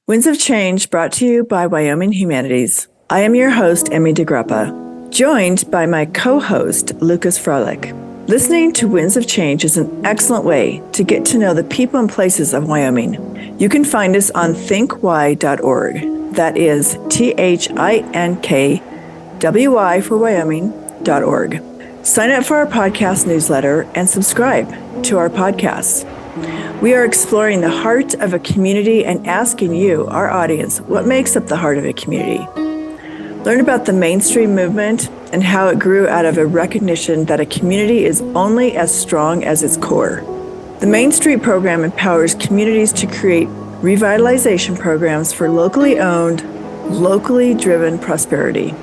Winds of Change brought to you by Wyoming Humanities. I am your host, Emy DiGrappa, joined by my co-host, Lucas Fralick. Listening to Winds of Change is an excellent way to get to know the people and places of Wyoming. You can find us on thinkwy.org. That is THINKWY for Wyoming.org. Sign up for our podcast newsletter and subscribe to our podcasts. We are exploring the heart of a community and asking you, our audience, what makes up the heart of a community. Learn about the mainstream movement and how it grew out of a recognition that a community is only as strong as its core. The Main Street program empowers communities to create revitalization programs for locally owned, locally driven prosperity.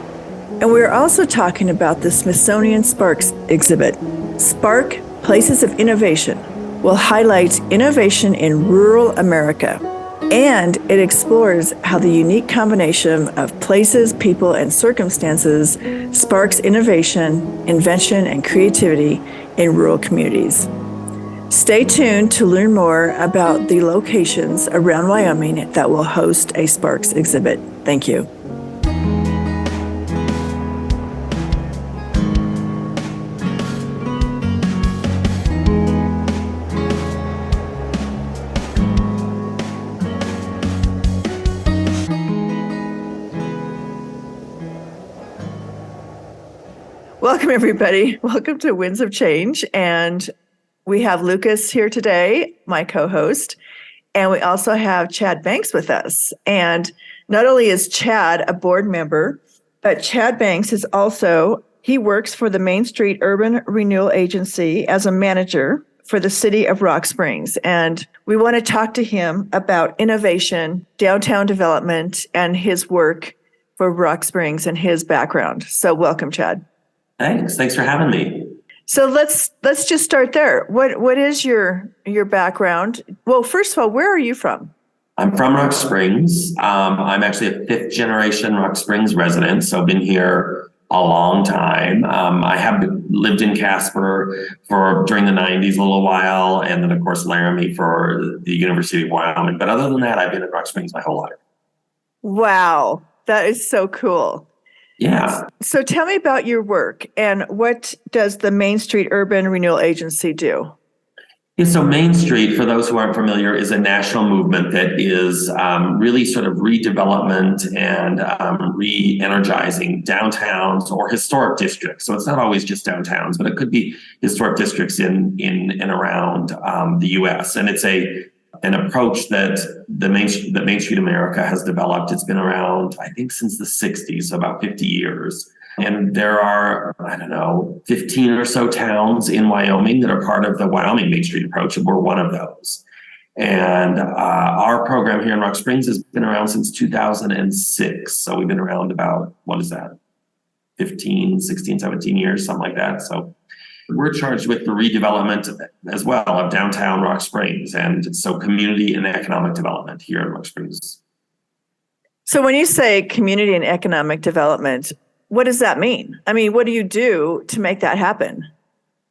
And we're also talking about the Smithsonian Sparks exhibit. Spark, Places of Innovation, will highlight innovation in rural America, and it explores how the unique combination of places, people, and circumstances sparks innovation, invention, and creativity in rural communities. Stay tuned to learn more about the locations around Wyoming that will host a Sparks exhibit. Thank you. Welcome, everybody. Welcome to Winds of Change. And we have Lucas here today, my co-host, and we also have Chad Banks with us. And not only is Chad a board member, but Chad Banks is also, he works for the Main Street Urban Renewal Agency as a manager for the city of Rock Springs. And we want to talk to him about innovation, downtown development, and his work for Rock Springs and his background. So welcome, Chad. Thanks for having me. So let's just start there. What is your background? Well, first of all, where are you from? I'm from Rock Springs. I'm actually a fifth generation Rock Springs resident, so I've been here a long time. I have lived in Casper during the 90s a little while, and then of course Laramie for the University of Wyoming. But other than that, I've been in Rock Springs my whole life. Wow, that is so cool. Yeah. So tell me about your work and what does the Main Street Urban Renewal Agency do? Yeah, so Main Street, for those who aren't familiar, is a national movement that is really sort of redevelopment and re-energizing downtowns or historic districts. So it's not always just downtowns, but it could be historic districts in and around the U.S. And it's an approach that Main Street America has developed. It's been around, I think, since the 60s, so about 50 years. And there are, 15 or so towns in Wyoming that are part of the Wyoming Main Street approach, and we're one of those. And our program here in Rock Springs has been around since 2006. So we've been around about, 15, 16, 17 years, something like that. So we're charged with the redevelopment as well of downtown Rock Springs, and so community and economic development here in Rock Springs. So when you say community and economic development, what does that mean? I mean, what do you do to make that happen?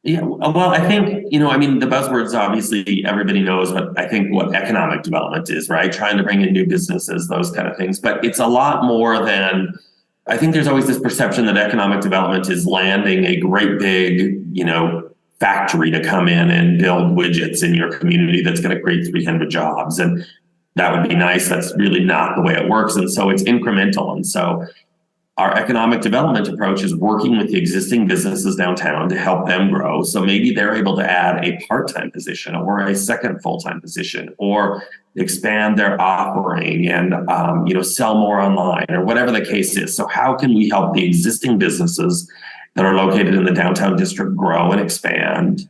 Yeah, well, I think, the buzzwords, obviously everybody knows what economic development is, right? Trying to bring in new businesses, those kind of things. But it's a lot more than, I think there's always this perception that economic development is landing a great big, factory to come in and build widgets in your community that's going to create 300 jobs. And that would be nice. That's really not the way it works. And so it's incremental. And so our economic development approach is working with the existing businesses downtown to help them grow. So maybe they're able to add a part-time position or a second full-time position or expand their offering and, sell more online or whatever the case is. So how can we help the existing businesses that are located in the downtown district grow and expand?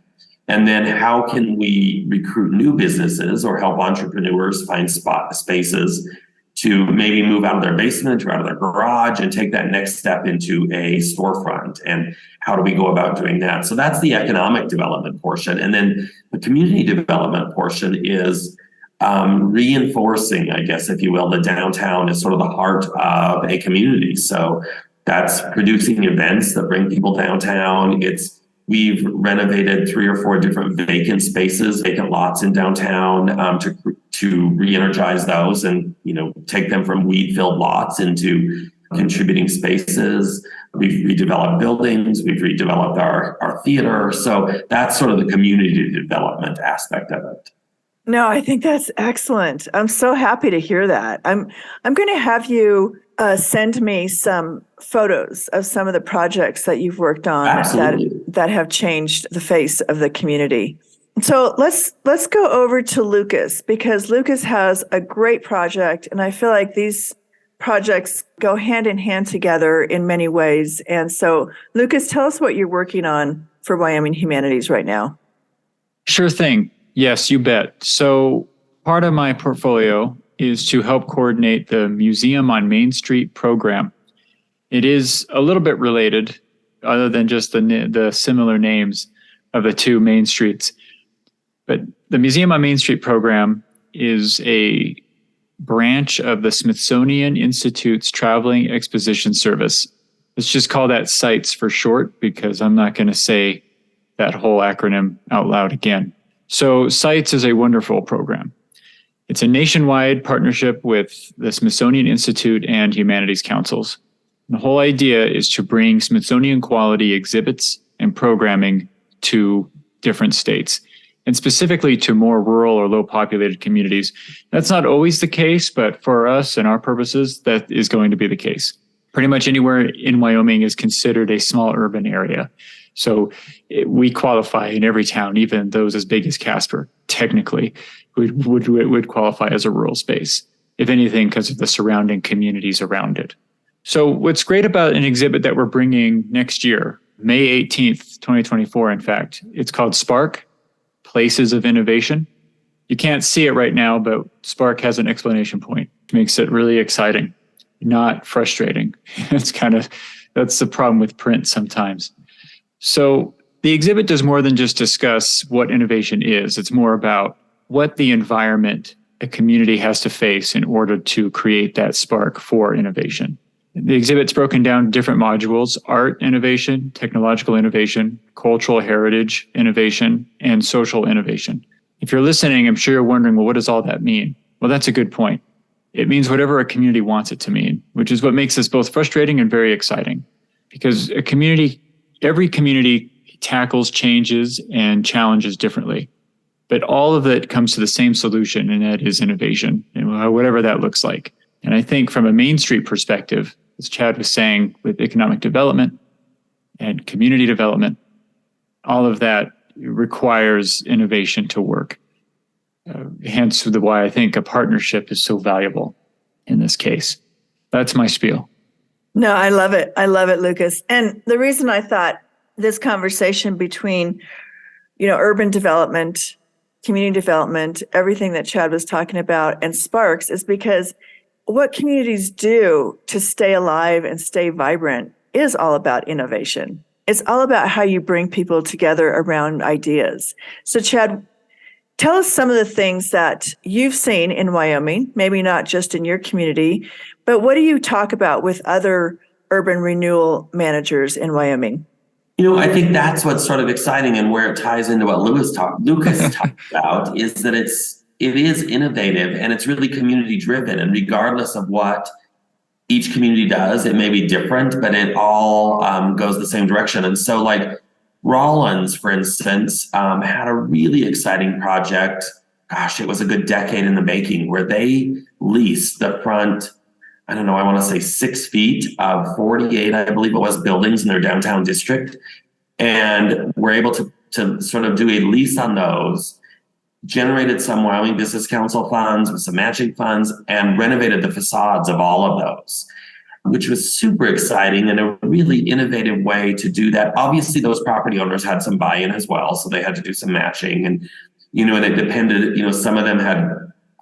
And then how can we recruit new businesses or help entrepreneurs find spaces to maybe move out of their basement or out of their garage and take that next step into a storefront? And how do we go about doing that? So that's the economic development portion. And then the community development portion is reinforcing, I guess, if you will, the downtown is sort of the heart of a community. So that's producing events that bring people downtown. It's We've renovated 3 or 4 different vacant spaces, vacant lots in downtown, to re-energize those and, take them from weed-filled lots into contributing spaces. We've redeveloped buildings. We've redeveloped our theater. So that's sort of the community development aspect of it. No, I think that's excellent. I'm so happy to hear that. I'm going to have you send me some photos of some of the projects that you've worked on that have changed the face of the community. So let's go over to Lucas, because Lucas has a great project, and I feel like these projects go hand in hand together in many ways. And so, Lucas, tell us what you're working on for Wyoming Humanities right now. Sure thing. Yes, you bet. So part of my portfolio is to help coordinate the Museum on Main Street program. It is a little bit related, other than just the similar names of the 2 main streets. But the Museum on Main Street program is a branch of the Smithsonian Institute's Traveling Exposition Service. Let's just call that SITES for short, because I'm not going to say that whole acronym out loud again. So SITES is a wonderful program. It's a nationwide partnership with the Smithsonian Institute and Humanities Councils. The whole idea is to bring Smithsonian quality exhibits and programming to different states, and specifically to more rural or low populated communities. That's not always the case, but for us and our purposes, that is going to be the case. Pretty much anywhere in Wyoming is considered a small urban area. So we qualify in every town, even those as big as Casper, technically would qualify as a rural space, if anything, because of the surrounding communities around it. So what's great about an exhibit that we're bringing next year, May 18th, 2024, in fact, it's called Spark, Places of Innovation. You can't see it right now, but Spark has an exclamation point. It makes it really exciting, not frustrating. That's the problem with print sometimes. So the exhibit does more than just discuss what innovation is. It's more about what the environment a community has to face in order to create that spark for innovation. The exhibit's broken down into different modules: art innovation, technological innovation, cultural heritage innovation, and social innovation. If you're listening, I'm sure you're wondering, well, what does all that mean? Well, that's a good point. It means whatever a community wants it to mean, which is what makes this both frustrating and very exciting. Because every community tackles changes and challenges differently, but all of it comes to the same solution, and that is innovation, and whatever that looks like. And I think from a Main Street perspective, as Chad was saying, with economic development and community development, all of that requires innovation to work. Hence why I think a partnership is so valuable in this case. That's my spiel. No, I love it. I love it, Lucas. And the reason I thought this conversation between, urban development, community development, everything that Chad was talking about, and Sparks is because what communities do to stay alive and stay vibrant is all about innovation. It's all about how you bring people together around ideas. So Chad, tell us some of the things that you've seen in Wyoming, maybe not just in your community, but what do you talk about with other urban renewal managers in Wyoming? I think that's what's sort of exciting, and where it ties into what Lucas talked about is that it is innovative and it's really community driven, and regardless of what each community does, it may be different, but it all goes the same direction. And so like Rawlins, for instance, had a really exciting project. Gosh, it was a good decade in the making, where they leased the front, I want to say 6 feet of 48, I believe it was, buildings in their downtown district. And were able to sort of do a lease on those, generated some Wyoming Business Council funds with some matching funds, and renovated the facades of all of those, which was super exciting and a really innovative way to do that. Obviously, those property owners had some buy-in as well, so they had to do some matching. And, and it depended, some of them had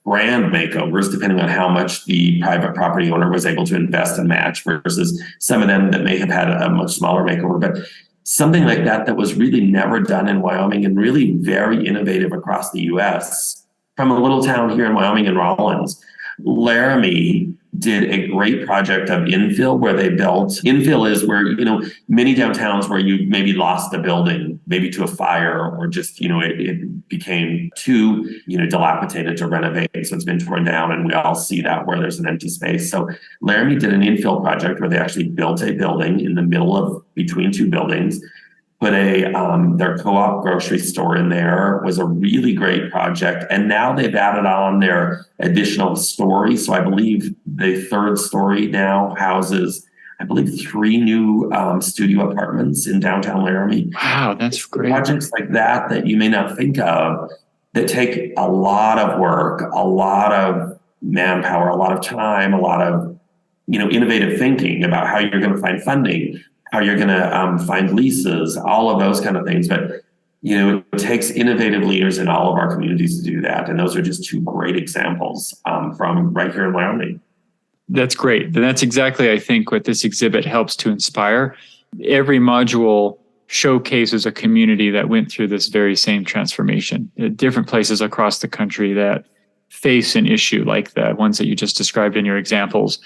brand makeovers depending on how much the private property owner was able to invest and match, versus some of them that may have had a much smaller makeover. But something like that was really never done in Wyoming, and really very innovative across the U.S. from a little town here in Wyoming in Rawlins. Laramie did a great project of infill where they built. Infill is where, many downtowns where you maybe lost a building, maybe to a fire or just, it became too, dilapidated to renovate. So it's been torn down, and we all see that where there's an empty space. So Laramie did an infill project where they actually built a building in the middle of between two buildings, put their co-op grocery store in there. Was a really great project. And now they've added on their additional story. So I believe the third story now houses, I believe, 3 new studio apartments in downtown Laramie. Wow, that's great. Projects like that you may not think of, that take a lot of work, a lot of manpower, a lot of time, a lot of, innovative thinking about how you're going to find funding, how you're going to find leases, all of those kind of things. But, it takes innovative leaders in all of our communities to do that. And those are just 2 great examples from right here in Wyoming. That's great. And that's exactly, I think, what this exhibit helps to inspire. Every module showcases a community that went through this very same transformation. Different places across the country that face an issue like the ones that you just described in your examples.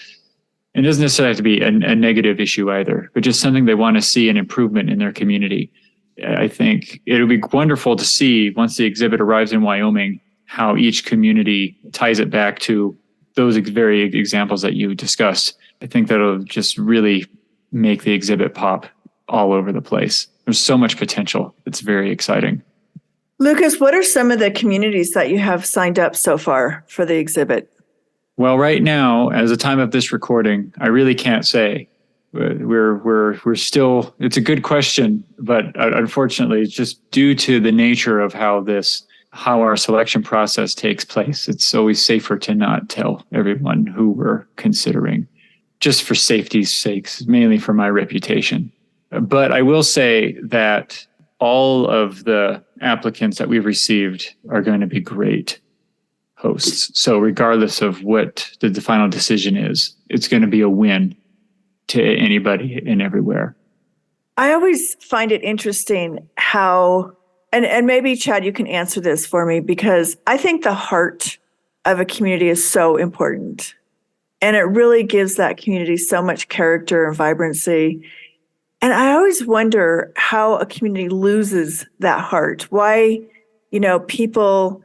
It doesn't necessarily have to be a negative issue either, but just something they want to see an improvement in their community. I think it'll be wonderful to see once the exhibit arrives in Wyoming, how each community ties it back to those very examples that you discussed. I think that'll just really make the exhibit pop all over the place. There's so much potential. It's very exciting. Lucas, what are some of the communities that you have signed up so far for the exhibit? Well, right now, as the time of this recording, I really can't say. We're still, it's a good question, but unfortunately, it's just due to the nature of how our selection process takes place. It's always safer to not tell everyone who we're considering, just for safety's sakes, mainly for my reputation. But I will say that all of the applicants that we've received are going to be great hosts. So regardless of what the final decision is, it's going to be a win to anybody and everywhere. I always find it interesting how, and maybe Chad, you can answer this for me, because I think the heart of a community is so important. And it really gives that community so much character and vibrancy. And I always wonder how a community loses that heart. Why, people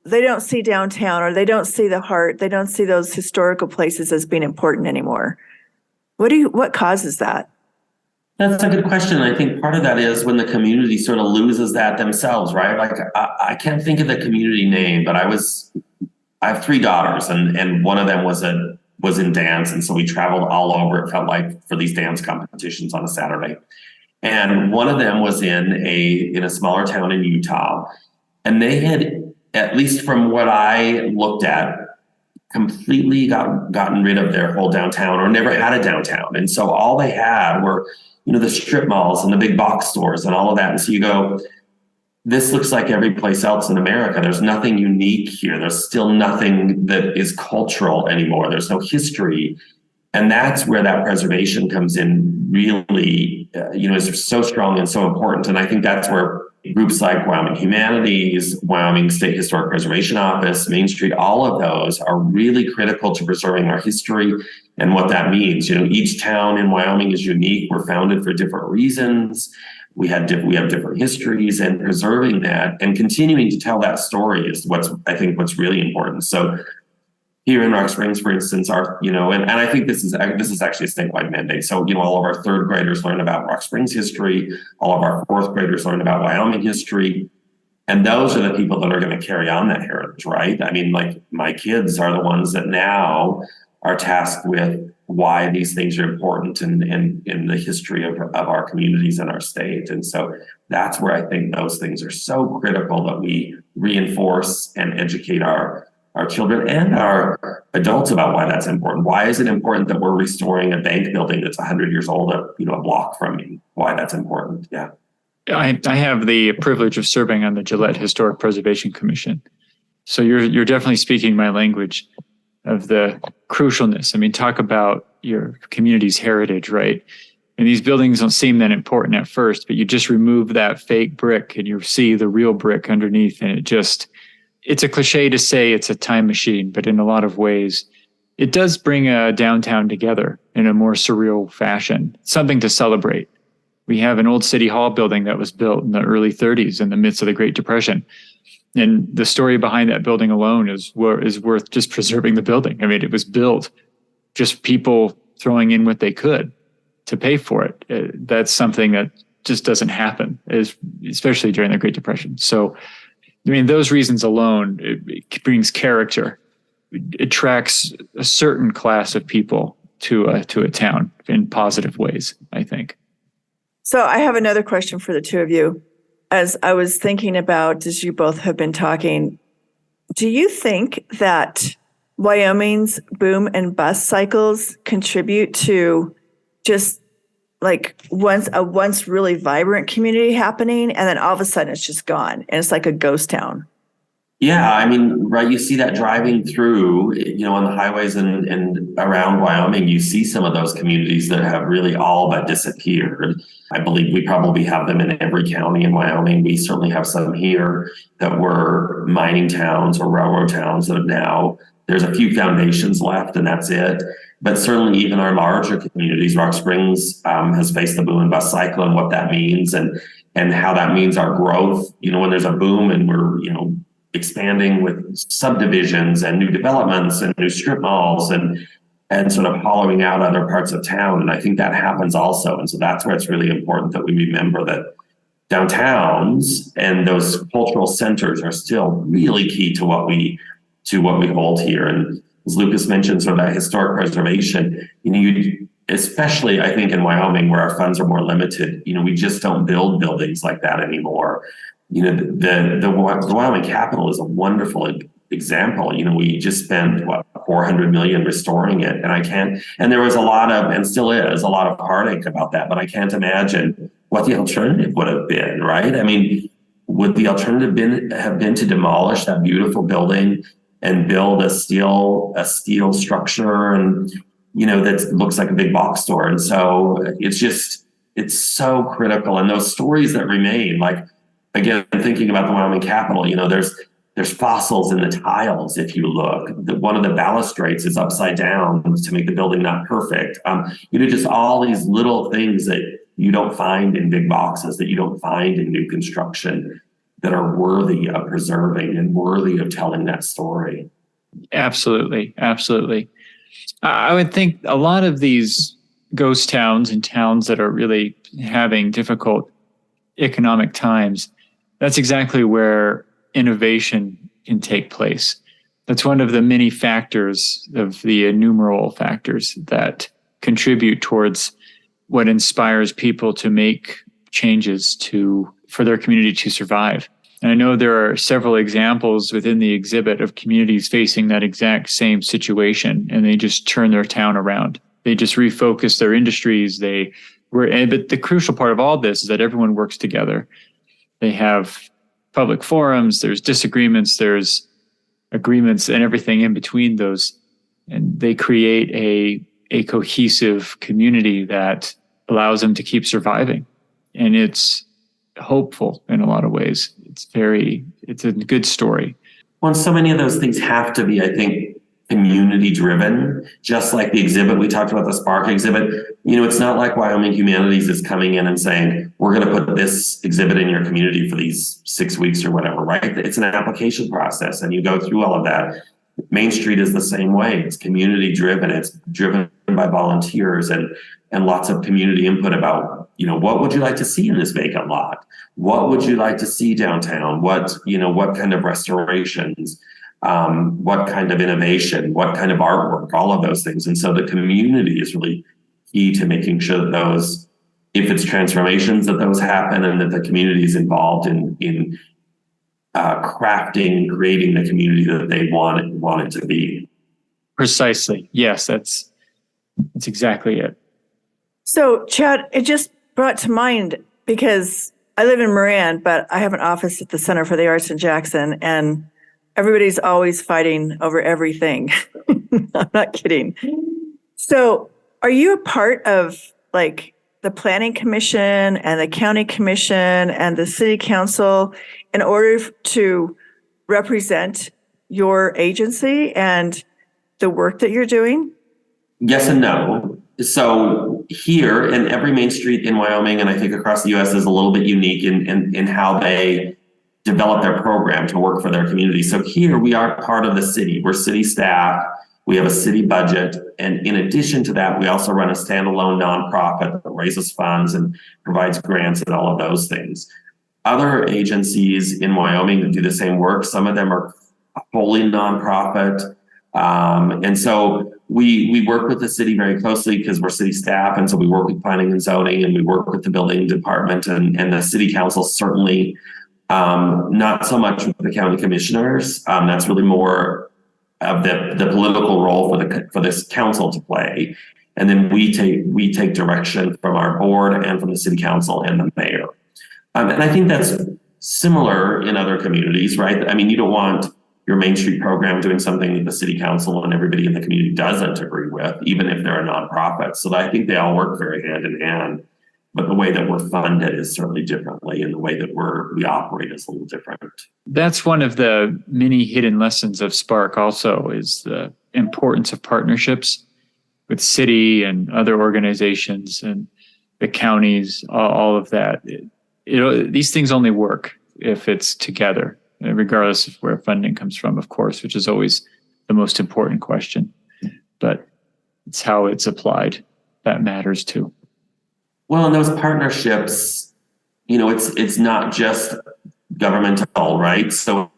they don't see downtown, or they don't see the heart. They don't see those historical places as being important anymore. What causes that? That's a good question. I think part of that is when the community sort of loses that themselves, right? Like I can't think of the community name, but I have 3 daughters, and one of them was in dance, and so we traveled all over. It felt like for these dance competitions on a Saturday, and one of them was in a smaller town in Utah, and they had, at least from what I looked at, completely gotten rid of their whole downtown, or never had a downtown. And so all they had were, the strip malls and the big box stores and all of that. And so you go, this looks like every place else in America. There's nothing unique here. There's still nothing that is cultural anymore. There's no history. And that's where that preservation comes in really, is so strong and so important. And I think that's where groups like Wyoming Humanities, Wyoming State Historic Preservation Office, Main Street, all of those are really critical to preserving our history and what that means. Each town in Wyoming is unique. We're founded for different reasons. We have different histories, and preserving that and continuing to tell that story is what's really important. So here in Rock Springs, for instance, and I think this is actually a statewide mandate. So, all of our 3rd graders learn about Rock Springs history. All of our 4th graders learn about Wyoming history. And those are the people that are going to carry on that heritage, right? I mean, like, my kids are the ones that now are tasked with why these things are important in the history of our communities and our state. And so that's where I think those things are so critical, that we reinforce and educate our children and our adults about why that's important. Why is it important that we're restoring a bank building that's 100 years old, a block from me? Why that's important. Yeah. I have the privilege of serving on the Gillette Historic Preservation Commission. So you're definitely speaking my language of the crucialness. I mean, talk about your community's heritage, right? And these buildings don't seem that important at first, but you just remove that fake brick and you see the real brick underneath, and it just it's a cliche to say it's a time machine, but in a lot of ways, it does bring a downtown together in a more surreal fashion, something to celebrate. We have an old city hall building that was built in the early 30s in the midst of the Great Depression. And the story behind that building alone is worth just preserving the building. I mean, it was built just people throwing in what they could to pay for it. That's something that just doesn't happen, especially during the Great Depression. So, I mean, those reasons alone, it brings character. It attracts a certain class of people to a town in positive ways, I think. So I have another question for the two of you. As I was thinking about, as you both have been talking, do you think that Wyoming's boom and bust cycles contribute to just like once really vibrant community happening, and then all of a sudden it's just gone and it's like a ghost town? Yeah, I mean, right, you see that driving through, on the highways and around Wyoming, you see some of those communities that have really all but disappeared. I believe we probably have them in every county in Wyoming. We certainly have some here that were mining towns or railroad towns that have now, there's a few foundations left and that's it. But certainly even our larger communities, Rock Springs has faced the boom and bust cycle and what that means and how that means our growth. When there's a boom and we're, expanding with subdivisions and new developments and new strip malls and sort of hollowing out other parts of town. And I think that happens also. And so that's where it's really important that we remember that downtowns and those cultural centers are still really key to what we hold here. And as Lucas mentioned, sort of that historic preservation, especially I think in Wyoming where our funds are more limited, we just don't build buildings like that anymore. The Wyoming Capitol is a wonderful example. We just spent $400 million restoring it, and there was a lot of, and still is, a lot of heartache about that. But I can't imagine what the alternative would have been, right? I mean, would the alternative have been to demolish that beautiful building and build a steel structure and that looks like a big box store? And so it's so critical, and those stories that remain, like. Again, thinking about the Wyoming Capitol, there's fossils in the tiles. If you look, one of the balustrades is upside down to make the building not perfect. Just all these little things that you don't find in big boxes, that you don't find in new construction, that are worthy of preserving and worthy of telling that story. Absolutely, absolutely. I would think a lot of these ghost towns and towns that are really having difficult economic times, that's exactly where innovation can take place. That's one of the many factors of the innumerable factors that contribute towards what inspires people to make changes for their community to survive. And I know there are several examples within the exhibit of communities facing that exact same situation, and they just turn their town around. They just refocus their industries. But the crucial part of all this is that everyone works together. They have public forums, there's disagreements, there's agreements, and everything in between those. And they create a cohesive community that allows them to keep surviving. And it's hopeful in a lot of ways. It's a good story. Well, so many of those things have to be, I think, community driven, just like the exhibit. We talked about the Spark exhibit. It's not like Wyoming Humanities is coming in and saying, we're going to put this exhibit in your community for these 6 weeks or whatever, right? It's an application process and you go through all of that. Main Street is the same way. It's community driven. It's driven by volunteers and lots of community input about, what would you like to see in this vacant lot? What would you like to see downtown? What kind of restorations? What kind of innovation, what kind of artwork, all of those things. And so the community is really key to making sure that those, if it's transformations, that those happen and that the community is involved in crafting, creating the community that they want it to be. Precisely. Yes, that's exactly it. So, Chad, it just brought to mind, because I live in Moran, but I have an office at the Center for the Arts in Jackson, and everybody's always fighting over everything. I'm not kidding. So are you a part of like the planning commission and the county commission and the city council in order to represent your agency and the work that you're doing? Yes and no. So here, and every main street in Wyoming, and I think across the US, is a little bit unique in how they develop their program to work for their community. So here we are part of the city. We're city staff. We have a city budget. And in addition to that, we also run a standalone nonprofit that raises funds and provides grants and all of those things. Other agencies in Wyoming that do the same work, some of them are wholly nonprofit. And so we work with the city very closely because we're city staff. And so we work with planning and zoning, and we work with the building department and the city council, certainly not so much with the county commissioners. That's really more of the political role for this council to play. And then we take direction from our board and from the city council and the mayor. And I think that's similar in other communities, right? I mean, you don't want your Main Street program doing something that the city council and everybody in the community doesn't agree with, even if they're a nonprofit. So I think they all work very hand in hand, but the way that we're funded is certainly differently, and the way that we operate is a little different. That's one of the many hidden lessons of Spark also, is the importance of partnerships with city and other organizations and the counties, all of that. These things only work if it's together, regardless of where funding comes from, of course, which is always the most important question. But it's how it's applied that matters too. Well, and those partnerships, it's not just governmental, right? So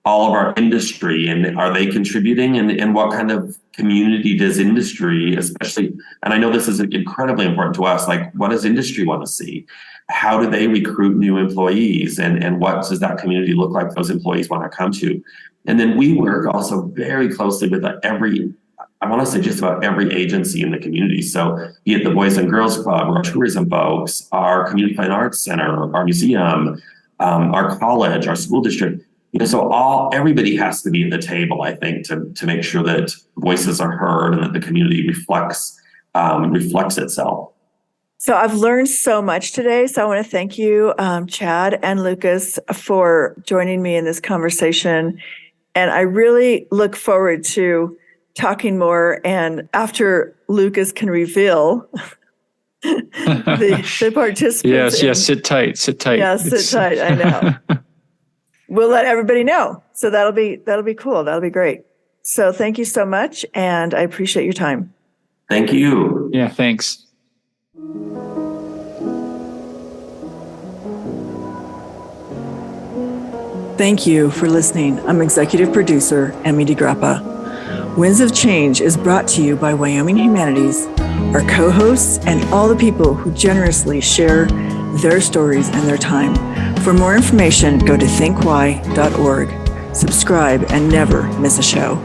all of our industry, and are they contributing, and what kind of community does industry, especially, and I know this is incredibly important to us, like what does industry want to see? How do they recruit new employees, and what does that community look like those employees want to come to? And then we work also very closely with I want to say just about every agency in the community. So be it the Boys and Girls Club, our tourism folks, our Community Fine Arts Center, our museum, our college, our school district. So everybody has to be at the table, I think, to make sure that voices are heard and that the community reflects itself. So I've learned so much today. So I want to thank you, Chad and Lucas, for joining me in this conversation. And I really look forward to talking more. And after Lucas can reveal the participants. Yes, sit tight. Yeah, sit tight. I know. We'll let everybody know. So that'll be cool. That'll be great. So thank you so much. And I appreciate your time. Thank you. Yeah, thanks. Thank you for listening. I'm executive producer, Emy DiGrappa. Winds of Change is brought to you by Wyoming Humanities, our co-hosts, and all the people who generously share their stories and their time. For more information, go to thinkwhy.org. Subscribe and never miss a show.